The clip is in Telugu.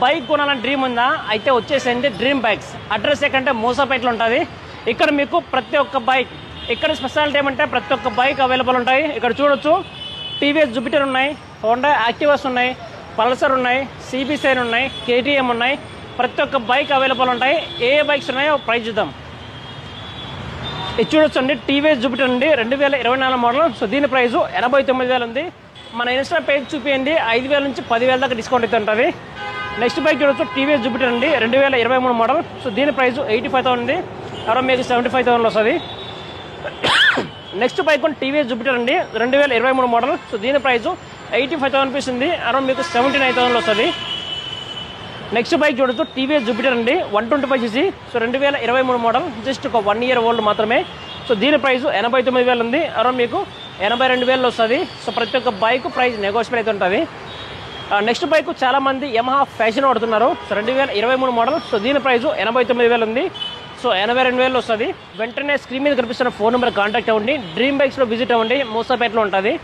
బైక్ కొనాలని డ్రీమ్ ఉందా? అయితే వచ్చేసింది డ్రీమ్ బైక్స్. అడ్రస్ ఎక్కడంటే మూసాపేటలో ఉంటుంది. ఇక్కడ మీకు ప్రతి ఒక్క బైక్, ఇక్కడ స్పెషాలిటీ ఏమంటే ప్రతి ఒక్క బైక్ అవైలబుల్ ఉంటాయి. ఇక్కడ చూడొచ్చు, టీవీఎస్ జూపిటర్ ఉన్నాయి, హోండా యాక్టివాస్ ఉన్నాయి, పల్సర్ ఉన్నాయి, సిబిసైన్ ఉన్నాయి, కేటీఎం ఉన్నాయి. ప్రతి ఒక్క బైక్ అవైలబుల్ ఉంటాయి. ఏ బైక్స్ ఉన్నాయో ప్రైస్ చూద్దాం. ఇది చూడొచ్చు అండి, టీవీఎస్ జూపిటర్ అండి, 2024 మోడల్. సో దీని ప్రైస్ 89,000 ఉంది. మన ఇన్స్టా పేజ్ చూపించండి, 5,000 నుంచి 10,000 దాకా డిస్కౌంట్ అయితే ఉంటుంది. నెక్స్ట్ బైక్ చూడొచ్చు, టీవీఎస్ జూపిటర్ అండి, 2023 మోడల్. సో దీని ప్రైస్ 85,000 ఉంది. అరౌండ్ మీకు 75,000 వస్తుంది. నెక్స్ట్ బైక్ టీవీఎస్ జూపిటర్ అండి, 2023 మోడల్. సో దీని ప్రైస్ 85,000 రూపీస్ ఉంది. అరౌండ్ మీకు 79,000 వస్తుంది. నెక్స్ట్ బైక్ చూడొచ్చు, టీవీఎస్ జూపిటర్ అండి, 125cc. సో 2023 మోడల్, జస్ట్ ఒక 1 ఇయర్ ఓల్డ్ మాత్రమే. సో దీని ప్రైస్ 89,000 ఉంది. అరౌండ్ మీకు 82,000 వస్తుంది. సో ప్రతి ఒక్క బైక్ ప్రైస్ నెగోషియబుల్ అయితే ఉంటుంది. నెక్స్ట్ బైక్ చాలామంది యమహా ఫ్యాషన్ వాడుతున్నారు. So 2023 model. సో దీని ప్రైస్ 89,000 ఉంది. సో 82,000 వస్తుంది. వెంటనే స్క్రీన్ మీద కనిపిస్తున్న ఫోన్ నెంబర్ కాంటాక్ట్ అవ్వండి. డ్రీమ్ బైక్స్లో విజిట్ అవ్వండి, మూసాపేటలో ఉంటుంది.